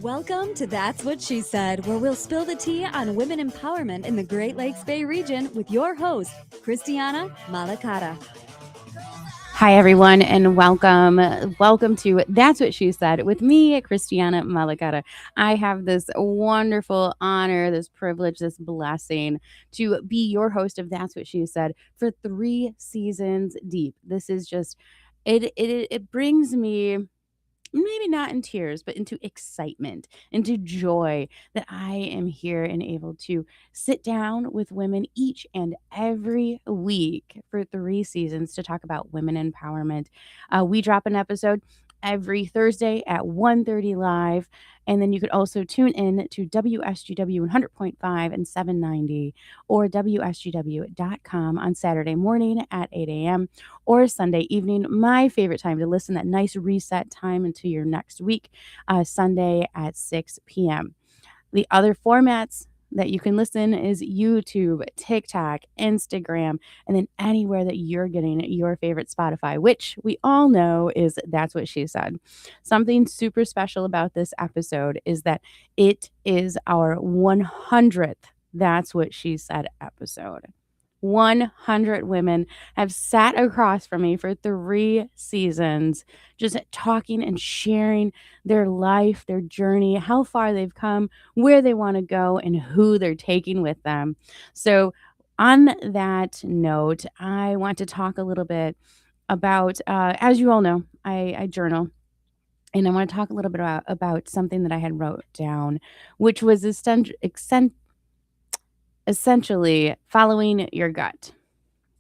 Welcome to That's What She Said, where we'll spill the tea on women empowerment in the Great Lakes Bay region with your host, Christiana Malakata. Hi, everyone, and welcome. Welcome to That's What She Said with me, Christiana Malakata. I have this wonderful honor, this privilege, this blessing to be your host of That's What She Said for 3 seasons deep. This is just, it brings me maybe not in tears, but into excitement, into joy that I am here and able to sit down with women each and every week for 3 seasons to talk about women empowerment. We drop an episode every Thursday at 1:30 live. And then you could also tune in to WSGW 100.5 and 790 or WSGW.com on Saturday morning at 8 a.m. or Sunday evening. My favorite time to listen, that nice reset time into your next week, Sunday at 6 p.m. The other formats that you can listen is YouTube, TikTok, Instagram, and then anywhere that you're getting your favorite Spotify, which we all know is That's What She Said. Something super special about this episode is that it is our 100th That's What She Said episode. 100 women have sat across from me for 3 seasons, just talking and sharing their life, their journey, how far they've come, where they want to go, and who they're taking with them. So, on that note, I want to talk a little bit about, as you all know, I journal. And I want to talk a little bit about something that I had wrote down, which was essentially following your gut.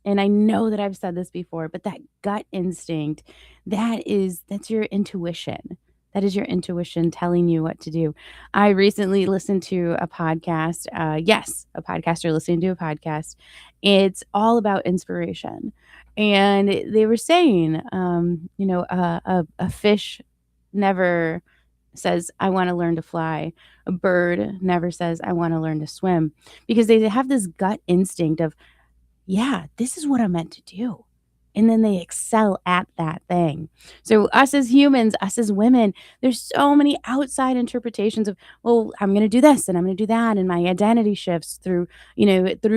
And I know that I've said this before, but that gut instinct, that's your intuition. That is your intuition telling you what to do. I recently listened to a podcast. Yes, a podcaster listening to a podcast. It's all about inspiration. And they were saying, a fish never says, I want to learn to fly. A bird never says, I want to learn to swim, because they have this gut instinct of, yeah, this is what I'm meant to do. And then they excel at that thing. So us as humans, us as women, there's so many outside interpretations of, well, I'm going to do this and I'm going to do that. And my identity shifts through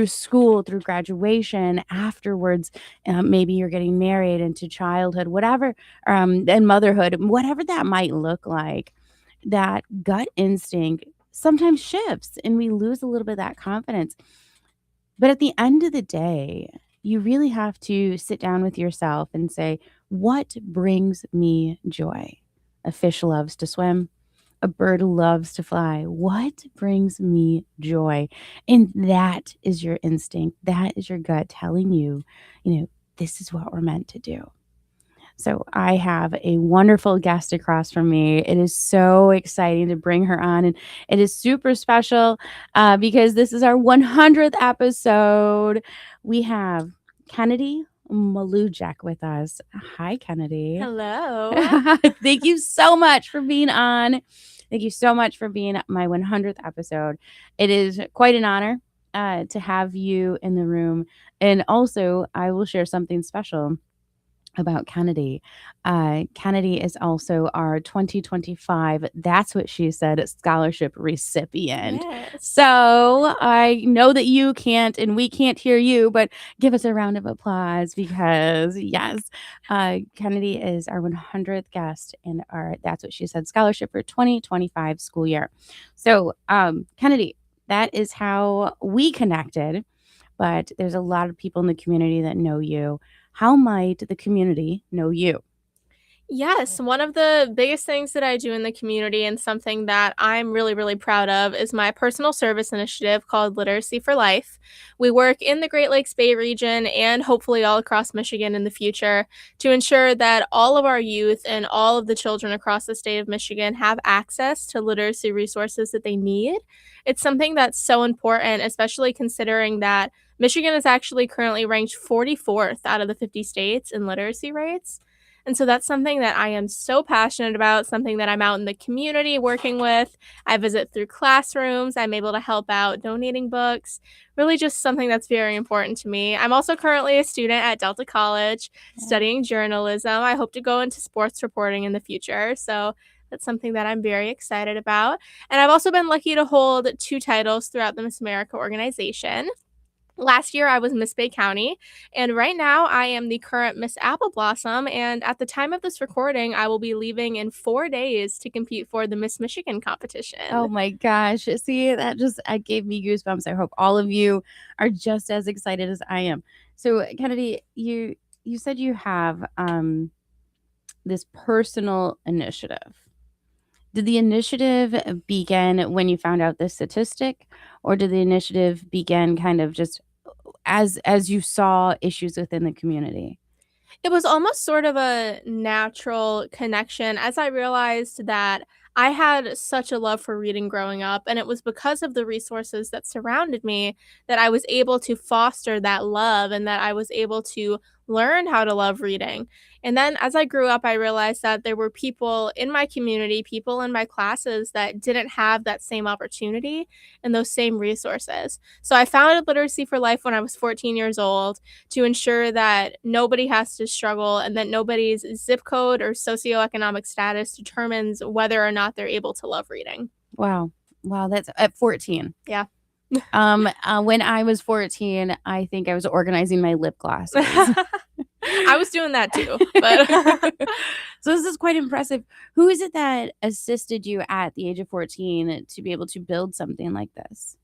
school, through graduation, afterwards. Maybe you're getting married, into childhood, whatever, and motherhood, whatever that might look like. That gut instinct sometimes shifts and we lose a little bit of that confidence. But at the end of the day, you really have to sit down with yourself and say, what brings me joy? A fish loves to swim. A bird loves to fly. What brings me joy? And that is your instinct. That is your gut telling you, this is what we're meant to do. So I have a wonderful guest across from me. It is so exciting to bring her on, and it is super special because this is our 100th episode. We have Kenadie Mlujeak with us. Hi, Kenadie. Hello. Thank you so much for being on. Thank you so much for being my 100th episode. It is quite an honor to have you in the room. And also, I will share something special about Kenadie. Kenadie is also our 2025 That's What She Said scholarship recipient. Yes. So I know that you can't and we can't hear you, but give us a round of applause because, yes, Kenadie is our 100th guest in our That's What She Said scholarship for 2025 school year. So, Kenadie, that is how we connected, but there's a lot of people in the community that know you. How might the community know you? Yes, one of the biggest things that I do in the community and something that I'm really, really proud of is my personal service initiative called Literacy for Life. We work in the Great Lakes Bay region and hopefully all across Michigan in the future to ensure that all of our youth and all of the children across the state of Michigan have access to literacy resources that they need. It's something that's so important, especially considering that Michigan is actually currently ranked 44th out of the 50 states in literacy rates. And so that's something that I am so passionate about, something that I'm out in the community working with. I visit through classrooms. I'm able to help out donating books, really just something that's very important to me. I'm also currently a student at Delta College studying journalism. I hope to go into sports reporting in the future. So that's something that I'm very excited about. And I've also been lucky to hold 2 titles throughout the Miss America organization. Last year, I was Miss Bay County, and right now I am the current Miss Apple Blossom. And at the time of this recording, I will be leaving in 4 days to compete for the Miss Michigan competition. Oh my gosh. See, that just gave me goosebumps. I hope all of you are just as excited as I am. So, Kennedy, you said you have this personal initiative. Did the initiative begin when you found out this statistic, or did the initiative begin kind of just as you saw issues within the community? It was almost sort of a natural connection as I realized that I had such a love for reading growing up, and it was because of the resources that surrounded me that I was able to foster that love and that I was able to learn how to love reading. And then as I grew up, I realized that there were people in my community, people in my classes that didn't have that same opportunity and those same resources. So I founded Literacy for Life when I was 14 years old to ensure that nobody has to struggle and that nobody's zip code or socioeconomic status determines whether or not they're able to love reading. Wow. Wow, that's at 14. Yeah. When I was 14, I think I was organizing my lip glosses. I was doing that too, but So this is quite impressive. Who is it that assisted you at the age of 14 to be able to build something like this?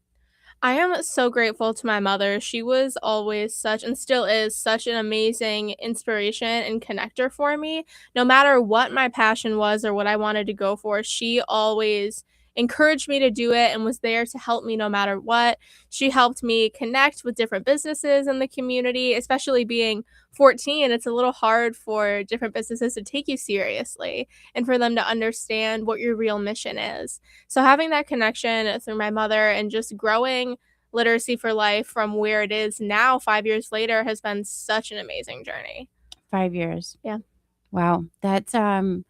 I am so grateful to my mother. She was always such and still is such an amazing inspiration and connector for me. No matter what my passion was or what I wanted to go for, she always encouraged me to do it and was there to help me no matter what. She helped me connect with different businesses in the community, especially being 14. It's a little hard for different businesses to take you seriously and for them to understand what your real mission is. So having that connection through my mother and just growing Literacy for Life from where it is now 5 years later has been such an amazing journey. 5 years. Yeah. Wow. That's an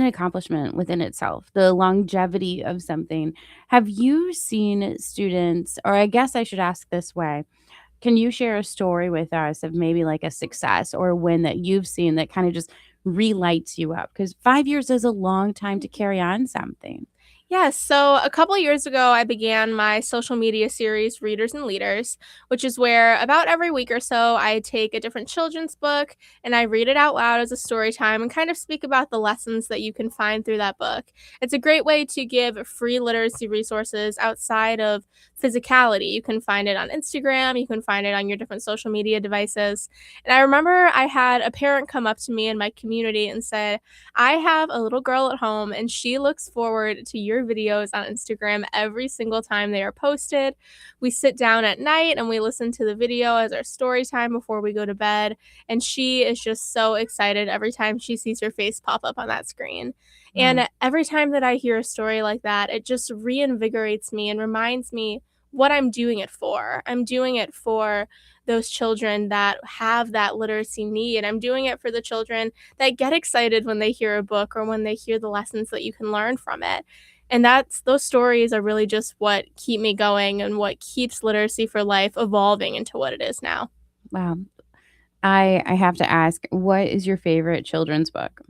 accomplishment within itself, the longevity of something. Have you seen students, or I guess I should ask this way, can you share a story with us of maybe like a success or a win that you've seen that kind of just relights you up? Because 5 years is a long time to carry on something. Yes, so a couple years ago, I began my social media series, Readers and Leaders, which is where about every week or so, I take a different children's book and I read it out loud as a story time and kind of speak about the lessons that you can find through that book. It's a great way to give free literacy resources outside of physicality. You can find it on Instagram, you can find it on your different social media devices. And I remember I had a parent come up to me in my community and said, I have a little girl at home and she looks forward to your videos on Instagram every single time they are posted. We sit down at night and we listen to the video as our story time before we go to bed. And she is just so excited every time she sees her face pop up on that screen. And every time that I hear a story like that, it just reinvigorates me and reminds me what I'm doing it for. I'm doing it for those children that have that literacy need. I'm doing it for the children that get excited when they hear a book or when they hear the lessons that you can learn from it. And those stories are really just what keep me going and what keeps Literacy for Life evolving into what it is now. Wow. I have to ask, what is your favorite children's book?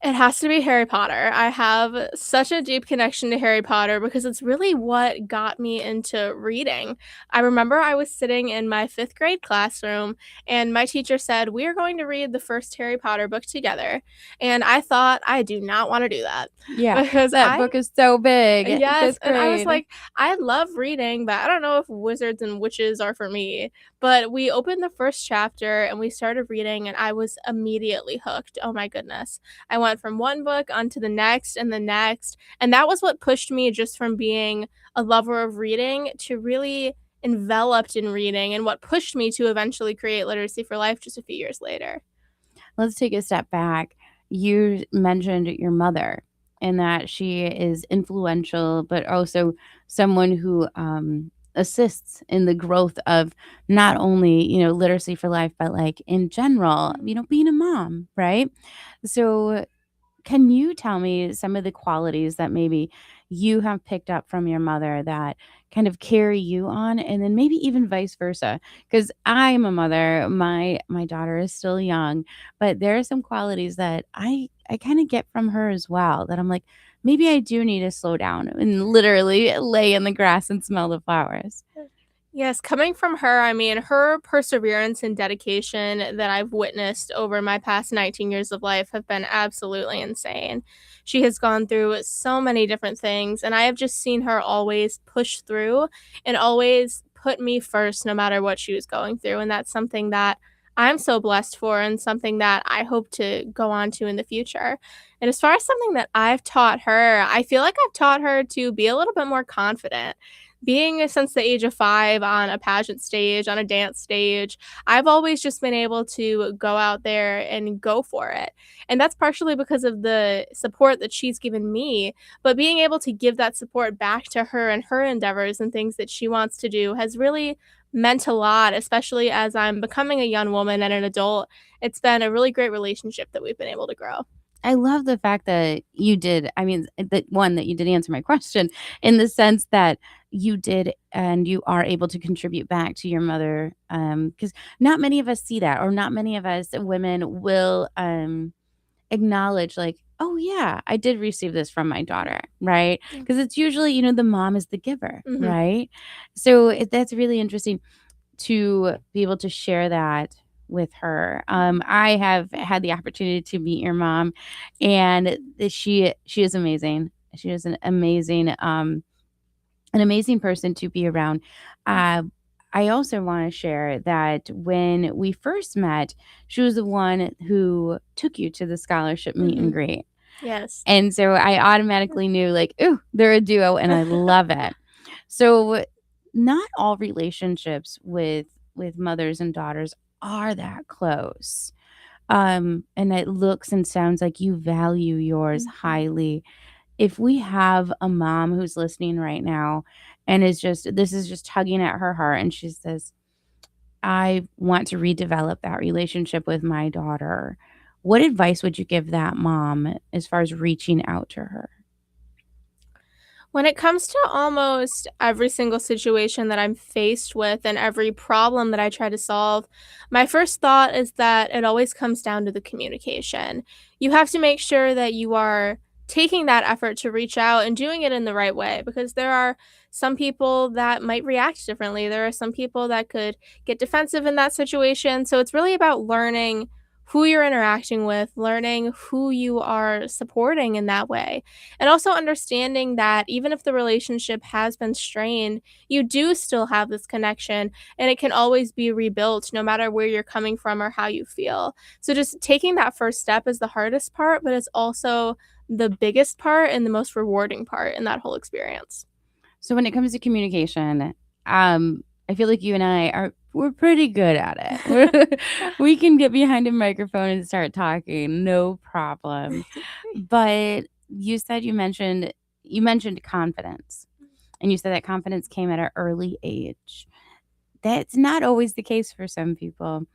It has to be Harry Potter. I have such a deep connection to Harry Potter because it's really what got me into reading. I remember I was sitting in my 5th grade classroom and my teacher said, "We are going to read the first Harry Potter book together." And I thought, I do not want to do that. Yeah, Because that book is so big. yes, 5th and I was grade. like, I love reading, but I don't know if wizards and witches are for me. But we opened the first chapter and we started reading, and I was immediately hooked. Oh my goodness. I went from one book onto the next and the next. And that was what pushed me just from being a lover of reading to really enveloped in reading, and what pushed me to eventually create Literacy for Life just a few years later. Let's take a step back. You mentioned your mother and that she is influential, but also someone who assists in the growth of not only, literacy for life, but like in general, being a mom, right? So can you tell me some of the qualities that maybe you have picked up from your mother that kind of carry you on, and then maybe even vice versa? Because I'm a mother, my daughter is still young, but there are some qualities that I kind of get from her as well, that I'm like, maybe I do need to slow down and literally lay in the grass and smell the flowers. Yes, coming from her, I mean, her perseverance and dedication that I've witnessed over my past 19 years of life have been absolutely insane. She has gone through so many different things, and I have just seen her always push through and always put me first no matter what she was going through. And that's something that I'm so blessed for and something that I hope to go on to in the future. And as far as something that I've taught her, I feel like I've taught her to be a little bit more confident. Being since the age of 5 on a pageant stage, on a dance stage, I've always just been able to go out there and go for it. And that's partially because of the support that she's given me, but being able to give that support back to her and her endeavors and things that she wants to do has really meant a lot, especially as I'm becoming a young woman and an adult. It's been a really great relationship that we've been able to grow. I love the fact that you did, I mean, that you did answer my question in the sense that you did and you are able to contribute back to your mother, because not many of us see that, or not many of us women will, acknowledge like, "Oh, yeah, I did receive this from my daughter," right? Mm. Because it's usually, the mom is the giver, Mhm. right? So, that's really interesting to be able to share that with her. I have had the opportunity to meet your mom, and she is amazing. She is an amazing person to be around. Uh, I also want to share that when we first met, she was the one who took you to the scholarship meet and Mhm. greet. Yes. And so I automatically knew like, "Ooh, they're a duo," and I love it. So not all relationships with mothers and daughters are that close. And it looks and sounds like you value yours Mhm. highly. If we have a mom who's listening right now and this is just tugging at her heart, and she says, "I want to redevelop that relationship with my daughter." What advice would you give that mom as far as reaching out to her? When it comes to almost every single situation that I'm faced with and every problem that I try to solve, my first thought is that it always comes down to the communication. You have to make sure that you are taking that effort to reach out and doing it in the right way, because there are some people that might react differently. There are some people that could get defensive in that situation. So it's really about learning who you're interacting with, learning who you are supporting in that way, and also understanding that even if the relationship has been strained, you do still have this connection and it can always be rebuilt no matter where you're coming from or how you feel. So just taking that first step is the hardest part, but it's also the biggest part and the most rewarding part in that whole experience. So when it comes to communication, I feel like you and we're pretty good at it. We can get behind a microphone and start talking, no problem. But you mentioned confidence, and you said that confidence came at an early age. That's not always the case for some people.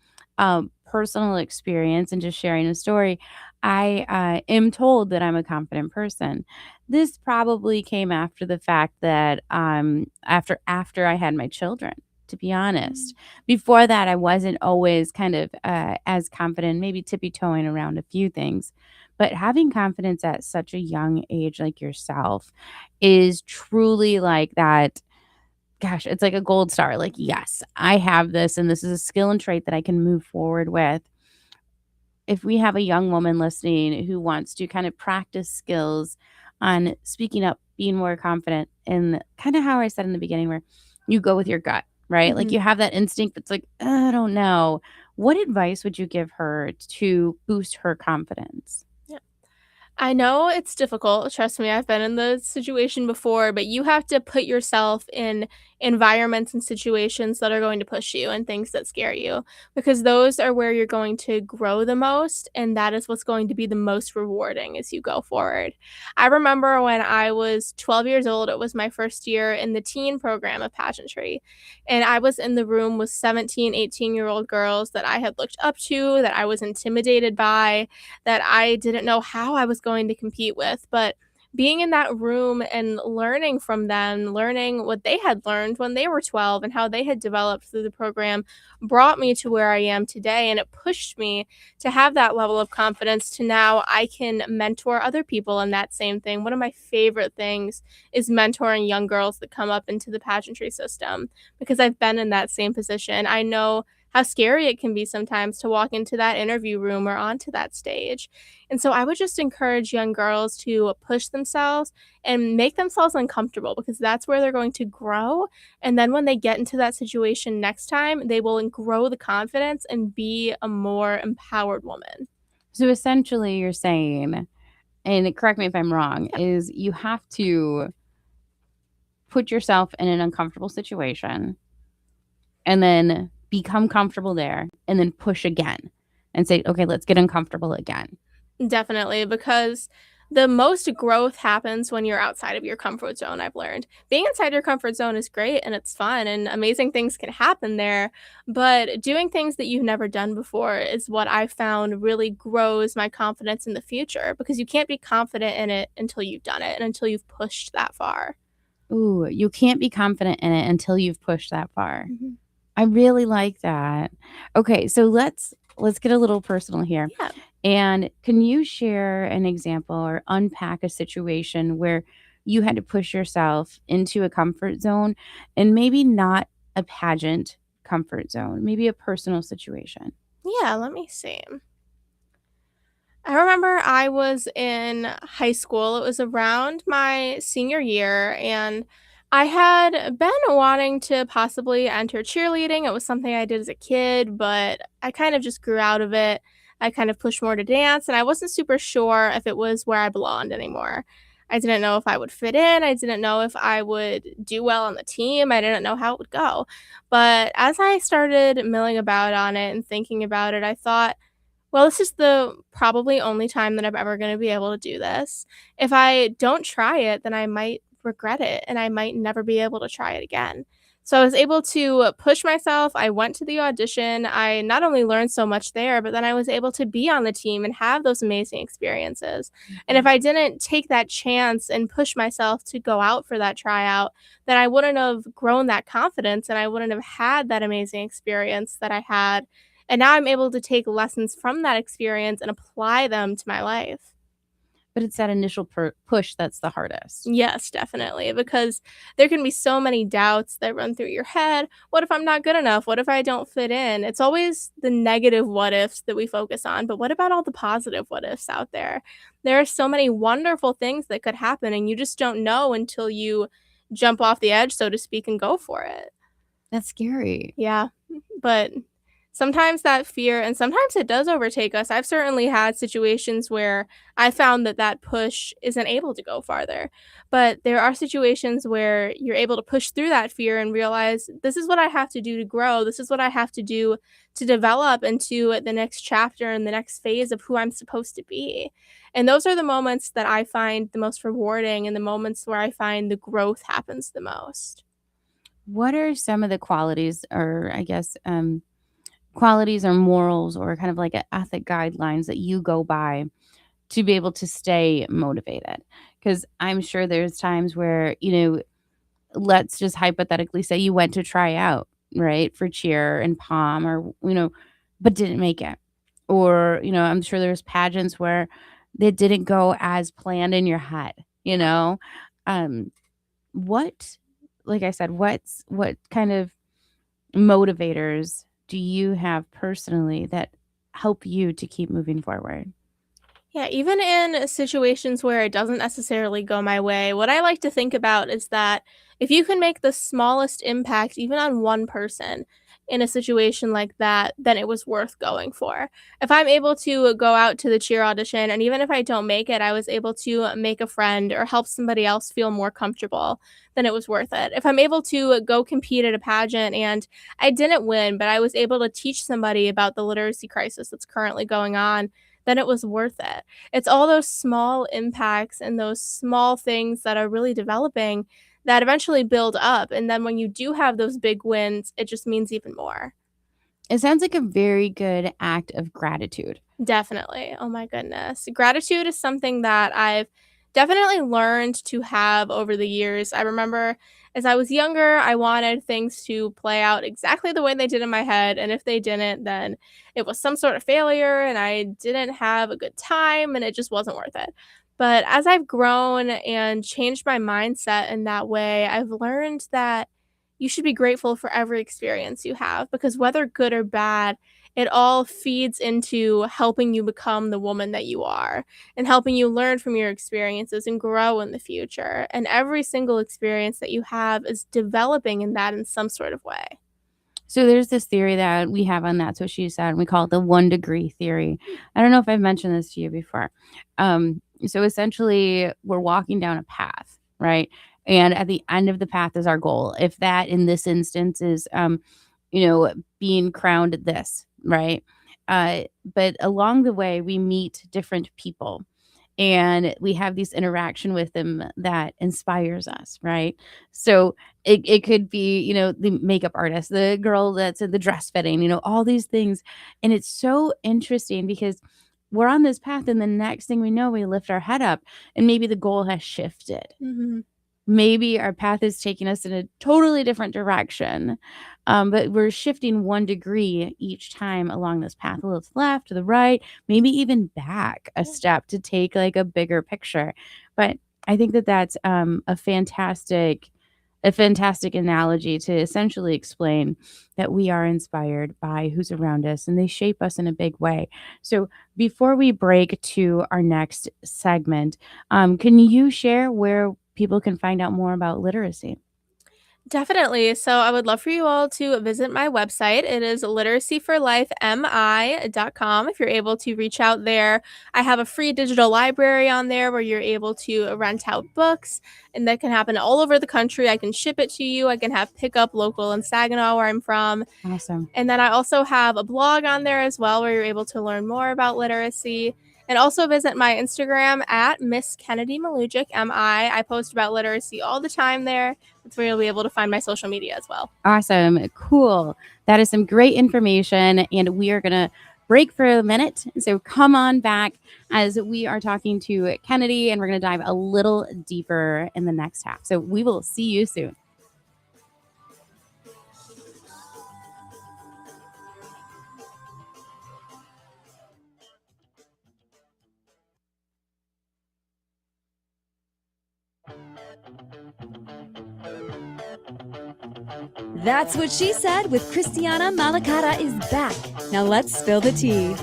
Personal experience and just sharing a story, I am told that I'm a confident person. This probably came after the fact that after I had my children. To be honest, before that, I wasn't always kind of as confident, maybe tippy toeing around a few things. But having confidence at such a young age, like yourself, is truly like that. Gosh, it's like a gold star, like, "Yes, I have this, and this is a skill and trait that I can move forward with." If we have a young woman listening who wants to kind of practice skills on speaking up, being more confident, and kinda how I said in the beginning where you go with your gut, right? Like, Mhm. you have that instinct that's like, I don't know." What advice would you give her to boost her confidence? I know it's difficult. Trust me, I've been in the situation before, but you have to put yourself in environments and situations that are going to push you and things that scare you, because those are where you're going to grow the most, and that is what's going to be the most rewarding as you go forward. I remember when I was 12 years old, it was my first year in the teen program of pageantry, and I was in the room with 17, 18-year-old girls that I had looked up to, that I was intimidated by, that I didn't know how I was going to compete with. But being in that room and learning from them, learning what they had learned when they were 12 and how they had developed through the program, brought me to where I am today. And it pushed me to have that level of confidence to now I can mentor other people in that same thing. One of my favorite things is mentoring young girls that come up into the pageantry system, because I've been in that same position. I know how scary it can be sometimes to walk into that interview room or onto that stage. And so I would just encourage young girls to push themselves and make themselves uncomfortable, because that's where they're going to grow. And then when they get into that situation next time, they will grow the confidence and be a more empowered woman. So essentially, you're saying, and correct me if I'm wrong, Yeah. is you have to put yourself in an uncomfortable situation and then become comfortable there and then push again and say, okay, let's get uncomfortable again. Definitely, because the most growth happens when you're outside of your comfort zone, I've learned. Being inside your comfort zone is great and it's fun and amazing things can happen there, but doing things that you've never done before is what I found really grows my confidence in the future, because you can't be confident in it until you've done it and until you've pushed that far. Ooh, you can't be confident in it until you've pushed that far. Mhm. I really like that. Okay, so let's get a little personal here. Yeah. And can you share an example or unpack a situation where you had to push yourself into a comfort zone, and maybe not a pageant comfort zone, maybe a personal situation? Yeah, let me see. I remember I was in high school. It was around my senior year, and I had been wanting to possibly enter cheerleading. It was something I did as a kid, but I kind of just grew out of it. I kind of pushed more to dance, and I wasn't super sure if it was where I belonged anymore. I didn't know if I would fit in. I didn't know if I would do well on the team. I didn't know how it would go. But as I started milling about on it and thinking about it, I thought, well, this is the probably only time that I'm ever gonna be able to do this. If I don't try it, then I might regret it, and I might never be able to try it again. So I was able to push myself. I went to the audition. I not only learned so much there, but then I was able to be on the team and have those amazing experiences. And if I didn't take that chance and push myself to go out for that tryout, then I wouldn't have grown that confidence and I wouldn't have had that amazing experience that I had, and now I'm able to take lessons from that experience and apply them to my life. But it's that initial push that's the hardest. Yes, definitely, because there can be so many doubts that run through your head. What if I'm not good enough? What if I don't fit in? It's always the negative what ifs that we focus on, but what about all the positive what ifs out there? There are so many wonderful things that could happen, and you just don't know until you jump off the edge, so to speak, and go for it. That's scary. Yeah, but sometimes that fear and sometimes it does overtake us. I've certainly had situations where I found that that push isn't able to go farther. But there are situations where you're able to push through that fear and realize this is what I have to do to grow. This is what I have to do to develop into the next chapter and the next phase of who I'm supposed to be. And those are the moments that I find the most rewarding and the moments where I find the growth happens the most. What are some of the qualities, or I guess, qualities or morals or kind of like a ethic guidelines that you go by to be able to stay motivated? Because I'm sure there's times where, let's just hypothetically say you went to try out, right, for cheer and pom, or, but didn't make it. Or, I'm sure there's pageants where they didn't go as planned in your head, you know? Um, what, like I said, what kind of motivators do you have personally that help you to keep moving forward? Yeah, even in situations where it doesn't necessarily go my way, what I like to think about is that if you can make the smallest impact, even on one person, in a situation like that, then it was worth going for. If I'm able to go out to the cheer audition, and even if I don't make it, I was able to make a friend or help somebody else feel more comfortable, then it was worth it. If I'm able to go compete at a pageant and I didn't win, but I was able to teach somebody about the literacy crisis that's currently going on, then it was worth it. It's all those small impacts and those small things that are really developing that eventually build up. And then when you do have those big wins, it just means even more. It sounds like a very good act of gratitude. Definitely. Oh my goodness. Gratitude is something that I've definitely learned to have over the years. I remember as I was younger, I wanted things to play out exactly the way they did in my head. And if they didn't, then it was some sort of failure and I didn't have a good time and it just wasn't worth it. But as I've grown and changed my mindset in that way, I've learned that you should be grateful for every experience you have because whether good or bad, it all feeds into helping you become the woman that you are and helping you learn from your experiences and grow in the future. And every single experience that you have is developing in that in some sort of way. So there's this theory that we have on That's What She Said, and we call it the 1 degree theory. I don't know if I've mentioned this to you before. So essentially, we're walking down a path, right? And at the end of the path is our goal. If that, in this instance, is, being crowned this, right? But along the way, we meet different people and we have this interaction with them that inspires us, right? So it could be, the makeup artist, the girl that's in the dress fitting, all these things. And it's so interesting because we're on this path and the next thing we know, we lift our head up and maybe the goal has shifted. Hmm. Maybe our path is taking us in a totally different direction. But we're shifting 1 degree each time along this path, a little to the left, to the right, maybe even back a step to take like a bigger picture. But I think that that's a fantastic analogy to essentially explain that we are inspired by who's around us and they shape us in a big way. So before we break to our next segment, can you share where people can find out more about literacy? Definitely. So I would love for you all to visit my website. It is literacyforlifemi.com. If you're able to reach out there, I have a free digital library on there where you're able to rent out books, and that can happen all over the country. I can ship it to you. I can have pickup local in Saginaw, where I'm from. Awesome. And then I also have a blog on there as well where you're able to learn more about literacy. And also visit my Instagram at Miss Kenadie Mlujeak, MI. I post about literacy all the time there. That's where you'll be able to find my social media as well. Awesome. Cool. That is some great information. And we are going to break for a minute. So come on back as we are talking to Kenadie and we're going to dive a little deeper in the next half. So we will see you soon. That's What She Said with Christiana Malakara is back. Now let's spill the tea.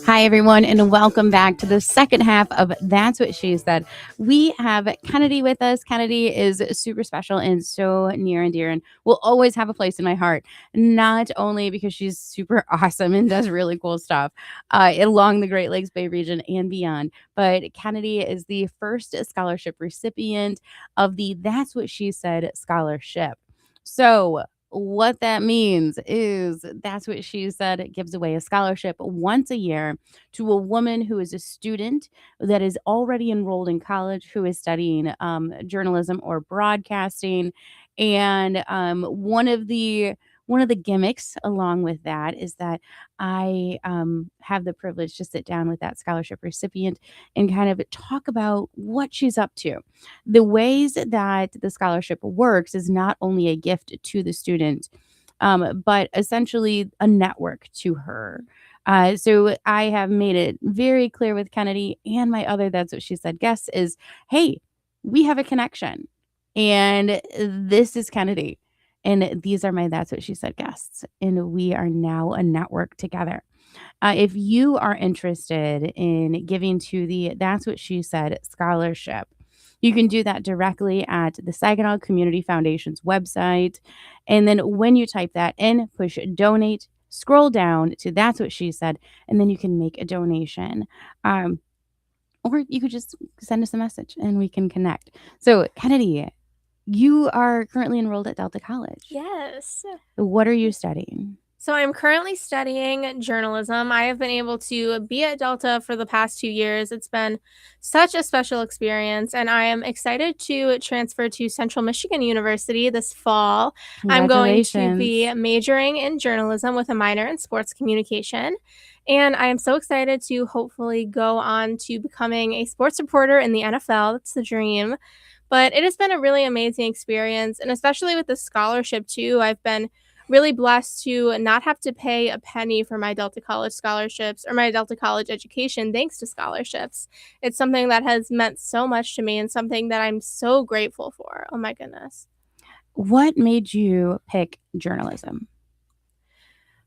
Hi, everyone, and welcome back to the second half of That's What She Said. We have Kenadie with us. Kenadie is super special and so near and dear and will always have a place in my heart, not only because she's super awesome and does really cool stuff along the Great Lakes Bay region and beyond, but Kenadie is the first scholarship recipient of the That's What She Said scholarship. So what that means is That's What She Said it gives away a scholarship once a year to a woman who is a student that is already enrolled in college, who is studying journalism or broadcasting. And one of the gimmicks along with that is that I have the privilege to sit down with that scholarship recipient and kind of talk about what she's up to. The ways that the scholarship works is not only a gift to the student, but essentially a network to her. So I have made it very clear with Kenadie and my other That's What She Said guests is, hey, we have a connection. And this is Kenadie. And these are my That's What She Said guests. And we are now a network together. If you are interested in giving to the That's What She Said scholarship, You can do that directly at the Saginaw Community Foundation's website. And then when you type that in, push donate, scroll down to That's What She Said, and then you can make a donation. Or you could just send us a message and we can connect. So, Kennedy, you are currently enrolled at Delta College. Yes. What are you studying? So I'm currently studying journalism. I have been able to be at Delta for the past 2 years. It's been such a special experience, and I am excited to transfer to Central Michigan University this fall. I'm going to be Congratulations. majoring in journalism with a minor in sports communication. And I am so excited to hopefully go on to becoming a sports reporter in the NFL. That's the dream. But it has been a really amazing experience, and especially with the scholarship too. I've been really blessed to not have to pay a penny for my Delta College scholarships or my Delta College education thanks to scholarships. It's something that has meant so much to me and something that I'm so grateful for. Oh my goodness. What made you pick journalism?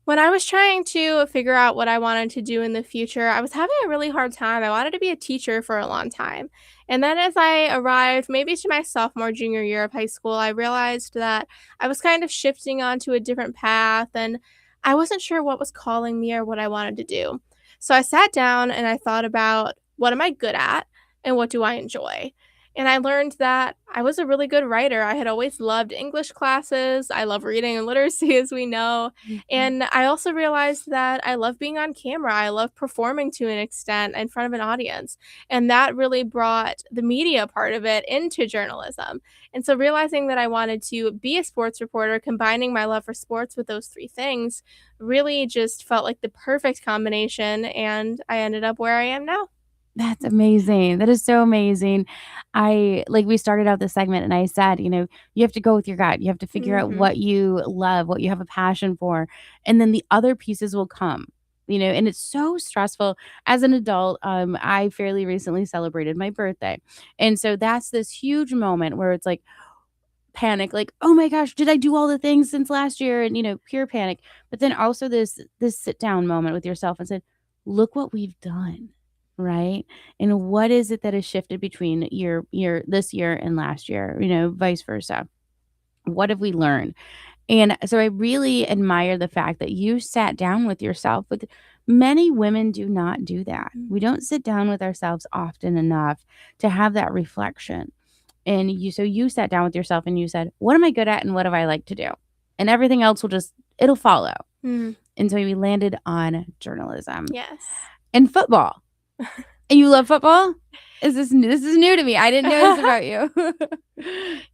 When I was trying to figure out what I wanted to do in the future, I was having a really hard time. I wanted to be a teacher for a long time. And then as I arrived, maybe to my sophomore, junior year of high school, I realized that I was kind of shifting onto a different path and I wasn't sure what was calling me or what I wanted to do. So I sat down and I thought about what am I good at and what do I enjoy? And I learned that I was a really good writer. I had always loved English classes. I love reading and literacy, as we know. Mhm. And I also realized that I love being on camera. I love performing to an extent in front of an audience. And that really brought the media part of it into journalism. And so realizing that I wanted to be a sports reporter, combining my love for sports with those three things, really just felt like the perfect combination. And I ended up where I am now. That's amazing. That is so amazing. We started out this segment and I said, you have to go with your gut. You have to figure out Hmm. what you love, what you have a passion for, and then the other pieces will come. And it's so stressful as an adult. I fairly recently celebrated my birthday. And so that's this huge moment where it's like panic, like, oh my gosh, did I do all the things since last year? And pure panic. But then also this sit down moment with yourself and said, look what we've done. Right. And what is it that has shifted between your this year and last year, vice versa? What have we learned? And so I really admire the fact that you sat down with yourself. With many women do not do that. We don't sit down with ourselves often enough to have that reflection. And you sat down with yourself and you said, what am I good at and what do I like to do? And everything else it'll follow. Mm, And so we landed on journalism yes. and football. And you love football? This is new to me. I didn't know this about you.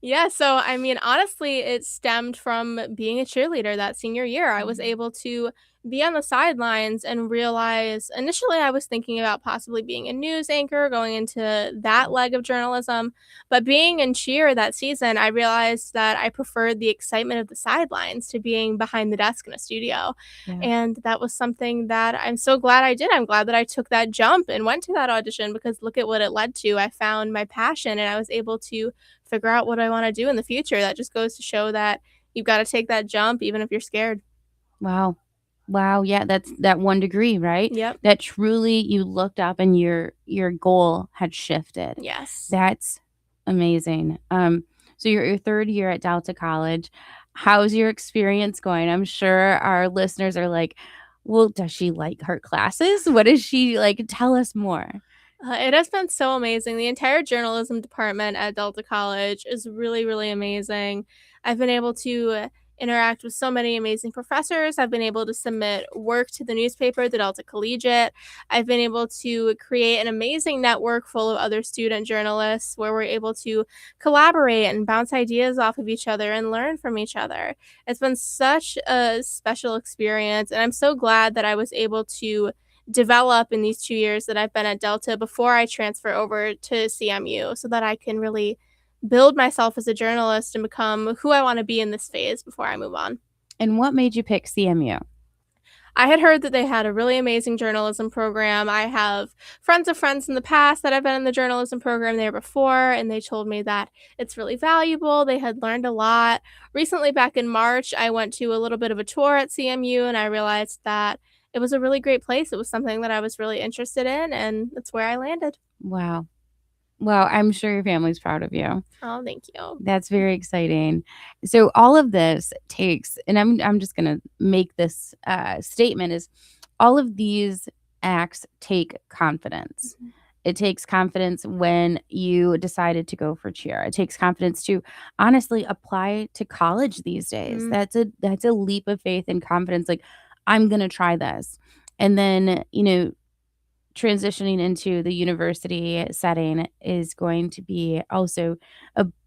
Yeah, so I mean, honestly, it stemmed from being a cheerleader that senior year. I was able to be on the sidelines and realize initially I was thinking about possibly being a news anchor, going into that leg of journalism. But being in cheer that season, I realized that I preferred the excitement of the sidelines to being behind the desk in a studio. Yeah. And that was something that I'm so glad I did. I'm glad that I took that jump and went to that audition because look at what it led to. I found my passion and I was able to figure out what I want to do in the future. That just goes to show that you've got to take that jump even if you're scared. Wow. Wow, yeah, that's that 1 degree, right? Yep. That truly you looked up and your goal had shifted. Yes. That's amazing. So you're your 3rd year at Delta College. How's your experience going? I'm sure our listeners are like, "Well, does she like her classes? What is she like? Tell us more." It has been so amazing. The entire journalism department at Delta College is really, really amazing. I've been able to interact with so many amazing professors. I've been able to submit work to the newspaper, the Delta Collegiate. I've been able to create an amazing network full of other student journalists where we're able to collaborate and bounce ideas off of each other and learn from each other. It's been such a special experience, and I'm so glad that I was able to develop in these 2 years that I've been at Delta before I transfer over to CMU so that I can really build myself as a journalist and become who I want to be in this phase before I move on. And what made you pick CMU? I had heard that they had a really amazing journalism program. I have friends of friends in the past that have been in the journalism program there before, and they told me that it's really valuable. They had learned a lot. Recently, back in March, I went to a little bit of a tour at CMU, and I realized that it was a really great place. It was something that I was really interested in, and that's where I landed. Wow. Well, I'm sure your family's proud of you. Oh, thank you. That's very exciting. So all of this takes, and I'm just gonna make this statement is, all of these acts take confidence. Mhm. It takes confidence when you decided to go for cheer. It takes confidence to honestly apply to college these days. Mm. That's a leap of faith and confidence. Like, I'm gonna try this, and then transitioning into the university setting is going to be also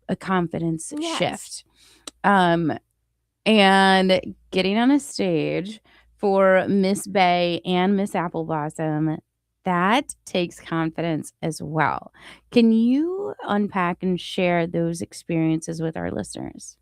a confidence Yes. shift. Um, and getting on a stage for Miss Bay and Miss Apple Blossom, that takes confidence as well. Can you unpack and share those experiences with our listeners?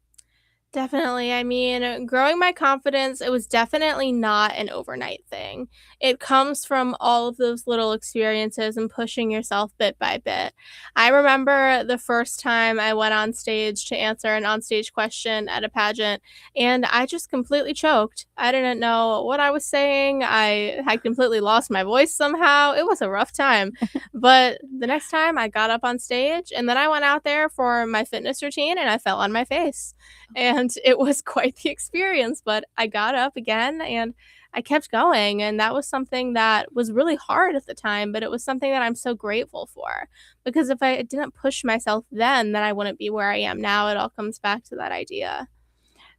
Definitely. I mean, growing my confidence, it was definitely not an overnight thing. It comes from all of those little experiences and pushing yourself bit by bit. I remember the first time I went on stage to answer an onstage question at a pageant, and I just completely choked. I didn't know what I was saying. I had completely lost my voice somehow. It was a rough time. But the next time I got up on stage, and then I went out there for my fitness routine and I fell on my face, and it was quite the experience, but I got up again and I kept going, and that was something that was really hard at the time, but it was something that I'm so grateful for, because if I didn't push myself then I wouldn't be where I am now. It all comes back to that idea.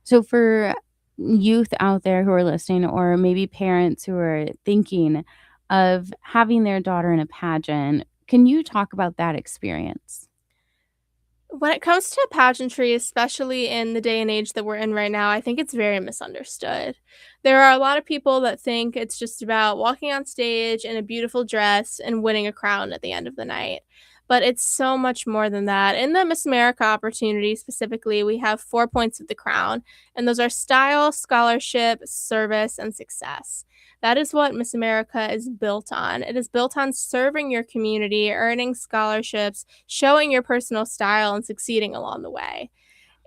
So for youth out there who are listening, or maybe parents who are thinking of having their daughter in a pageant, can you talk about that experience? When it comes to pageantry, especially in the day and age that we're in right now, I think it's very misunderstood. There are a lot of people that think it's just about walking on stage in a beautiful dress and winning a crown at the end of the night. But it's so much more than that. In the Miss America opportunity specifically, we have 4 points of the crown, and those are style, scholarship, service, and success. That is what Miss America is built on. It is built on serving your community, earning scholarships, showing your personal style, and succeeding along the way.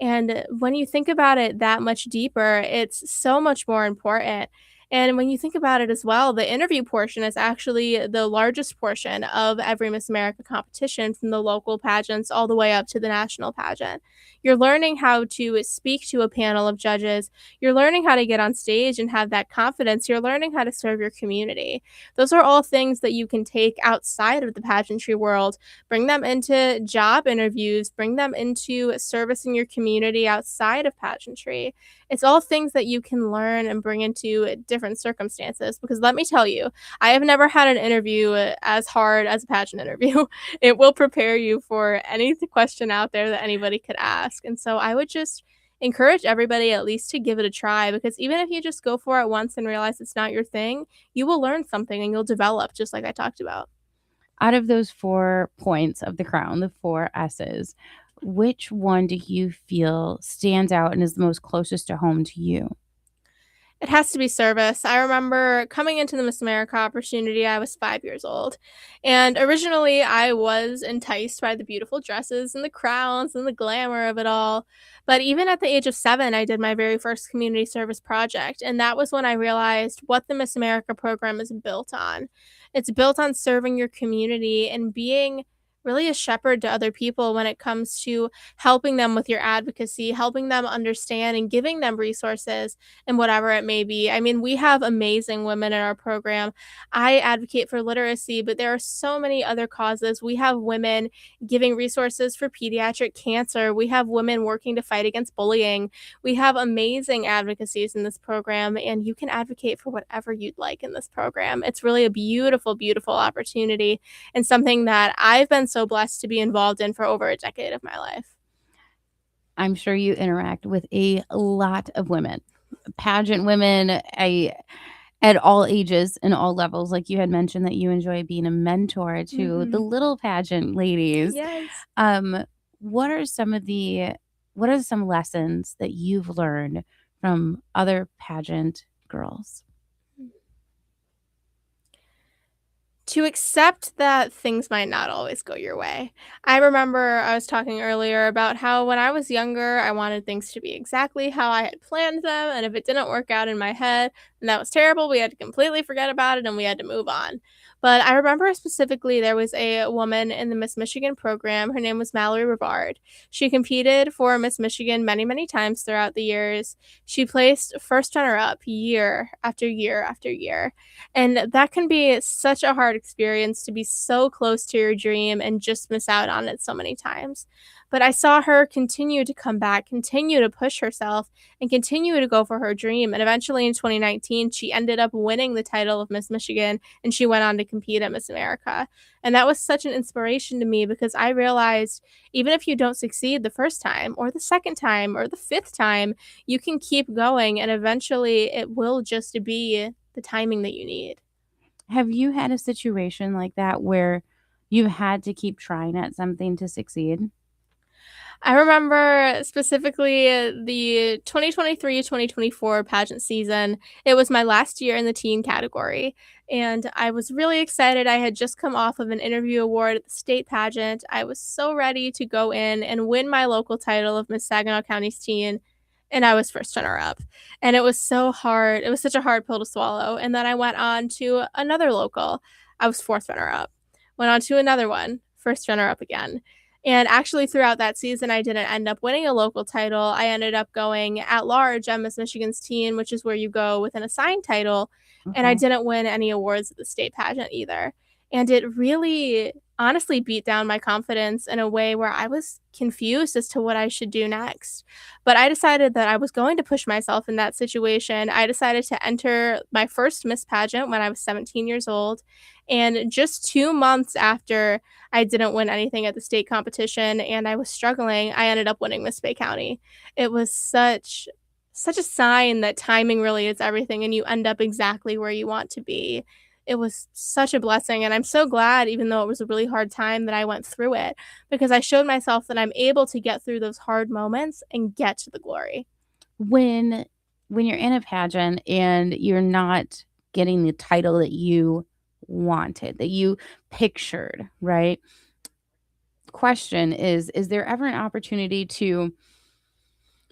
And when you think about it that much deeper, it's so much more important. And when you think about it as well, the interview portion is actually the largest portion of every Miss America competition, from the local pageants all the way up to the national pageant. You're learning how to speak to a panel of judges. You're learning how to get on stage and have that confidence. You're learning how to serve your community. Those are all things that you can take outside of the pageantry world, bring them into job interviews, bring them into servicing your community outside of pageantry. It's all things that you can learn and bring into different circumstances. Because let me tell you, I have never had an interview as hard as a pageant interview. It will prepare you for any question out there that anybody could ask. And so I would just encourage everybody at least to give it a try, because even if you just go for it once and realize it's not your thing, you will learn something and you'll develop, just like I talked about. Out of those 4 points of the crown, the 4 S's, which one do you feel stands out and is the most closest to home to you? It has to be service. I remember coming into the Miss America opportunity, I was 5 years old. And originally, I was enticed by the beautiful dresses and the crowns and the glamour of it all. But even at the age of 7, I did my very first community service project. And that was when I realized what the Miss America program is built on. It's built on serving your community and being really a shepherd to other people when it comes to helping them with your advocacy, helping them understand and giving them resources and whatever it may be. I mean, we have amazing women in our program. I advocate for literacy, but there are so many other causes. We have women giving resources for pediatric cancer. We have women working to fight against bullying. We have amazing advocacies in this program, and you can advocate for whatever you'd like in this program. It's really a beautiful, beautiful opportunity, and something that I've been so blessed to be involved in for over a decade of my life. I'm sure you interact with a lot of women, pageant women, at all ages and all levels. Like you had mentioned that you enjoy being a mentor to the Mhm. little pageant ladies. Yes. Um, what are some lessons that you've learned from other pageant girls? To accept that things might not always go your way. I remember I was talking earlier about how when I was younger, I wanted things to be exactly how I had planned them, and if it didn't work out in my head, And that was terrible. We had to completely forget about it and we had to move on. But I remember specifically there was a woman in the Miss Michigan program. Her name was Mallory Rivard. She competed for Miss Michigan many, many times throughout the years. She placed first runner up year after year after year. And that can be such a hard experience to be so close to your dream and just miss out on it so many times. But I saw her continue to come back, continue to push herself, and continue to go for her dream. And eventually in 2019, she ended up winning the title of Miss Michigan and she went on to compete at Miss America. And that was such an inspiration to me because I realized even if you don't succeed the first time or the second time or the fifth time, you can keep going and eventually it will just be the timing that you need. Have you had a situation like that where you've had to keep trying at something to succeed? I remember specifically the 2023-2024 pageant season. It was my last year in the teen category, and I was really excited. I had just come off of an interview award at the state pageant. I was so ready to go in and win my local title of Miss Saginaw County's teen, and I was first runner up. And it was so hard. It was such a hard pill to swallow. And then I went on to another local. I was fourth runner up. Went on to another one, first runner up again. And actually, throughout that season, I didn't end up winning a local title. I ended up going at large at Miss Michigan's teen, which is where you go with an assigned title. And I Okay. didn't win any awards at the state pageant either. And it really honestly beat down my confidence in a way where I was confused as to what I should do next. But I decided that I was going to push myself in that situation. I decided to enter my first Miss pageant when I was 17 years old. And just 2 months after I didn't win anything at the state competition and I was struggling, I ended up winning Miss Bay County. It was such a sign that timing really is everything and you end up exactly where you want to be. It was such a blessing and I'm so glad even though it was a really hard time that I went through it because I showed myself that I'm able to get through those hard moments and get to the glory. When when you're in a pageant and you're not getting the title that you wanted, that you pictured, right? Question is there ever an opportunity to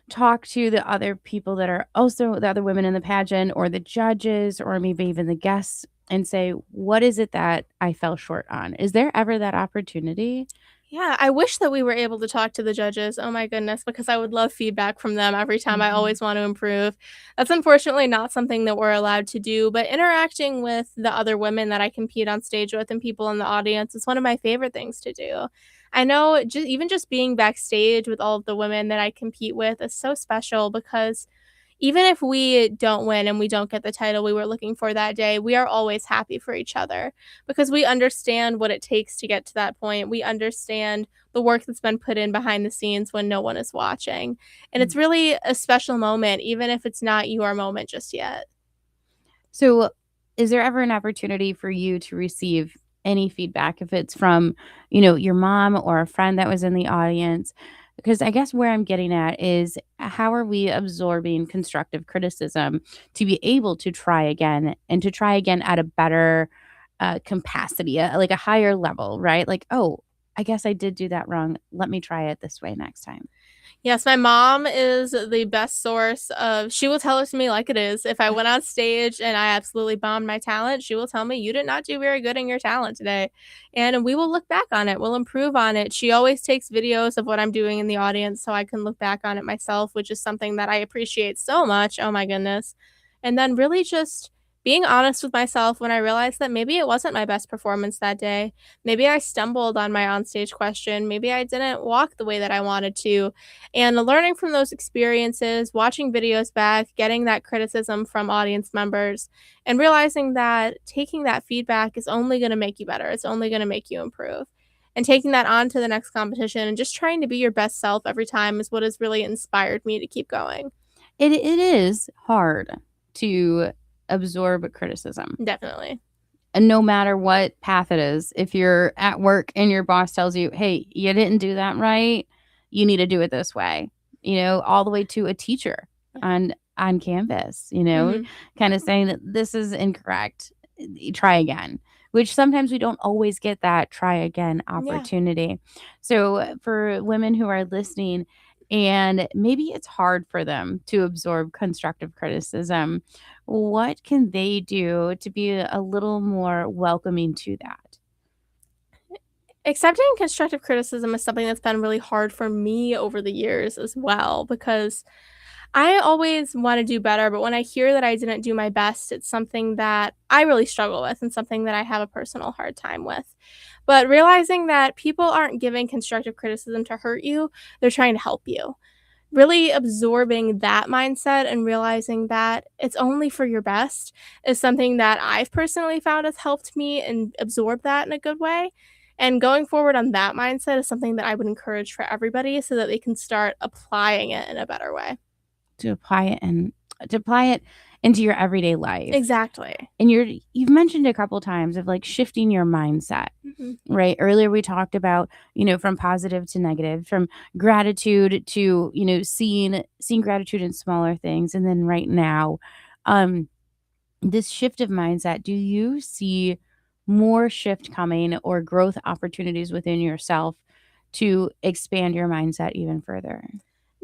talk to the other people that are also the other women in the pageant or the judges or maybe even the guests and say, "What is it that I fell short on?" Is there ever that opportunity? Yeah, I wish that we were able to talk to the judges. Oh my goodness, because I would love feedback from them every time. I Mhm. always want to improve. That's unfortunately not something that we're allowed to do, but interacting with the other women that I compete on stage with and people in the audience is one of my favorite things to do. I know even just being backstage with all of the women that I compete with is so special because even if we don't win and we don't get the title we were looking for that day, we are always happy for each other because we understand what it takes to get to that point. We understand the work that's been put in behind the scenes when no one is watching. And it's Mm. really a special moment, even if it's not your moment just yet. So, is there ever an opportunity for you to receive any feedback if it's from, your mom or a friend that was in the audience? Because I guess where I'm getting at is how are we absorbing constructive criticism to be able to try again and to try again at a better capacity, like a higher level, right? Like, oh, I guess I did do that wrong. Let me try it this way next time. Yes, my mom is the best source of she will tell it to me like it is. If I went on stage and I absolutely bombed my talent, she will tell me, "You did not do very good in your talent today." And we will look back on it. We'll improve on it. She always takes videos of what I'm doing in the audience so I can look back on it myself, which is something that I appreciate so much. Oh my goodness. And then really just being honest with myself when I realized that maybe it wasn't my best performance that day. Maybe I stumbled on my onstage question. Maybe I didn't walk the way that I wanted to, and learning from those experiences, watching videos back, getting that criticism from audience members, and realizing that taking that feedback is only going to make you better. It's only going to make you improve. And taking that on to the next competition and just trying to be your best self every time is what has really inspired me to keep going. It is hard to absorb criticism. Definitely. And no matter what path it is, if you're at work and your boss tells you, "Hey, you didn't do that right. You need to do it this way." All the way to a teacher Yeah. on campus, Hmm. kind of saying that this is incorrect. Try again. Which sometimes we don't always get that try again Yeah. opportunity. So for women who are listening, and maybe it's hard for them to absorb constructive criticism. What can they do to be a little more welcoming to that? Accepting constructive criticism is something that's been really hard for me over the years as well because I always want to do better, but when I hear that I didn't do my best, it's something that I really struggle with and something that I have a personal hard time with. But realizing that people aren't giving constructive criticism to hurt you, they're trying to help you. Really absorbing that mindset and realizing that it's only for your best is something that I've personally found has helped me and absorb that in a good way. And going forward on that mindset is something that I would encourage for everybody so that they can start applying it in a better way. To apply it into your everyday life. Exactly. And you've mentioned a couple times of like shifting your mindset, Mhm. right? Earlier we talked about, from positive to negative, from gratitude to, seeing gratitude in smaller things. And then right now, um, this shift of mindset, do you see more shift coming or growth opportunities within yourself to expand your mindset even further?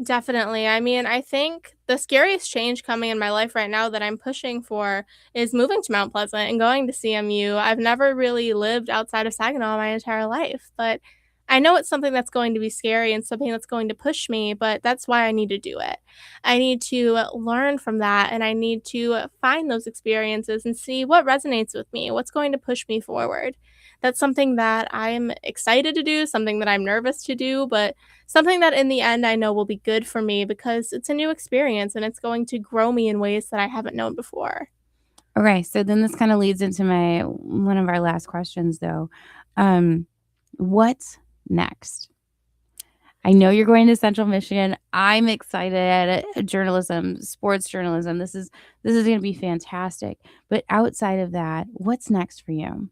Definitely. I mean, I think the scariest change coming in my life right now that I'm pushing for is moving to Mount Pleasant and going to CMU. I've never really lived outside of Saginaw my entire life, but I know it's something that's going to be scary and something that's going to push me, but that's why I need to do it. I need to learn from that and I need to find those experiences and see what resonates with me, what's going to push me forward. That's something that I'm excited to do, something that I'm nervous to do, but something that in the end I know will be good for me because it's a new experience and it's going to grow me in ways that I haven't known before. Okay, so then this kind of leads into my one of our last questions though. What's next? I know you're going to Central Michigan. I'm excited. Journalism, sports journalism. This is going to be fantastic. But outside of that, what's next for you?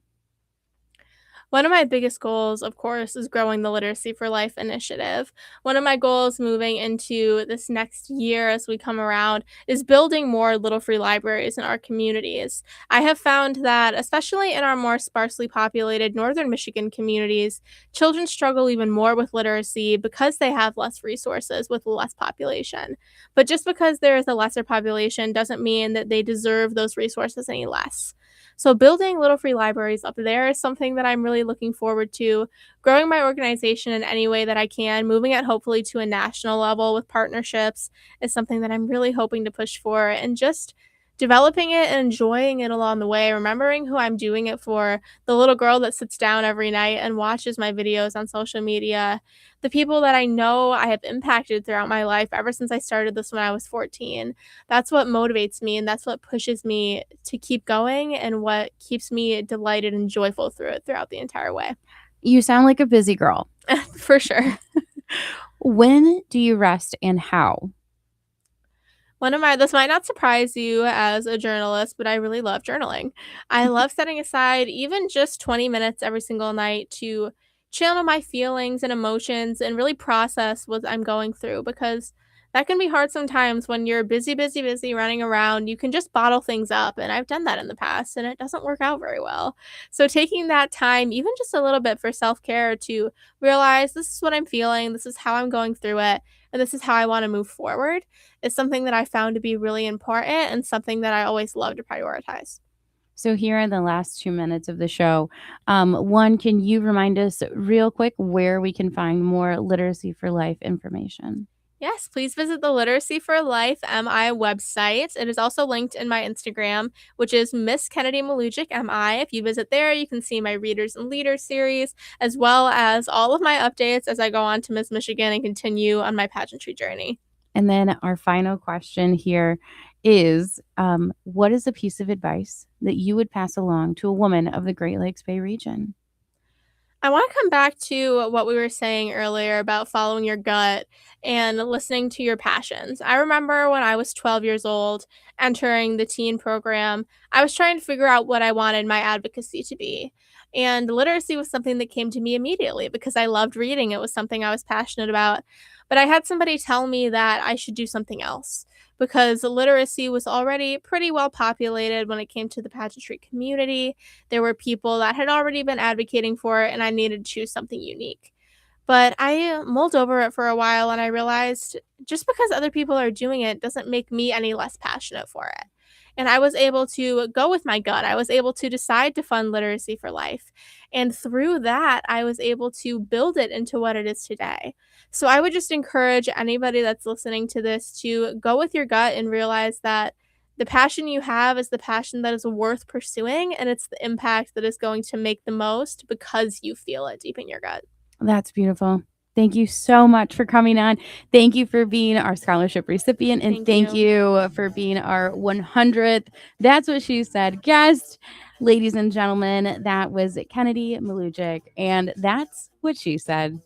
One of my biggest goals, of course, is growing the Literacy for Life initiative. One of my goals moving into this next year as we come around is building more little free libraries in our communities. I have found that, especially in our more sparsely populated northern Michigan communities, children struggle even more with literacy because they have less resources with less population. But just because there is a lesser population doesn't mean that they deserve those resources any less. So building little free libraries up there is something that I'm really looking forward to. Growing my organization in any way that I can, moving it hopefully to a national level with partnerships is something that I'm really hoping to push for and just developing it and enjoying it along the way, remembering who I'm doing it for, the little girl that sits down every night and watches my videos on social media, the people that I know I have impacted throughout my life ever since I started this when I was 14. That's what motivates me and that's what pushes me to keep going and what keeps me delighted and joyful through it throughout the entire way. You sound like a busy girl. For sure. When do you rest and how? This might not surprise you as a journalist, but I really love journaling. I love setting aside even just 20 minutes every single night to channel my feelings and emotions and really process what I'm going through because that can be hard sometimes when you're busy, busy, busy running around. You can just bottle things up. And I've done that in the past and it doesn't work out very well. So taking that time, even just a little bit for self care to realize this is what I'm feeling, this is how I'm going through it, and this is how I want to move forward is something that I found to be really important and something that I always love to prioritize. So here in the last 2 minutes of the show, one, can you remind us real quick where we can find more Literacy for Life information? Yes, please visit the Literacy for Life MI website. It is also linked in my Instagram, which is Miss Kenadie Mlujeak MI. If you visit there, you can see my Readers and Leaders series, as well as all of my updates as I go on to Miss Michigan and continue on my pageantry journey. And then our final question here is, what is a piece of advice that you would pass along to a woman of the Great Lakes Bay region? I want to come back to what we were saying earlier about following your gut and listening to your passions. I remember when I was 12 years old, entering the teen program, I was trying to figure out what I wanted my advocacy to be. And literacy was something that came to me immediately because I loved reading. It was something I was passionate about. But I had somebody tell me that I should do something else because literacy was already pretty well populated when it came to the pageantry community. There were people that had already been advocating for it, and I needed to choose something unique. But I mulled over it for a while and I realized just because other people are doing it doesn't make me any less passionate for it. And I was able to go with my gut. I was able to decide to fund Literacy for Life. And through that, I was able to build it into what it is today. So I would just encourage anybody that's listening to this to go with your gut and realize that the passion you have is the passion that is worth pursuing, and it's the impact that is going to make the most because you feel it deep in your gut. That's beautiful. Thank you so much for coming on. Thank you for being our scholarship recipient, and thank you for being our 100th That's What She Said guest. Ladies and gentlemen, that was Kenadie Mlujeak, and that's what she said.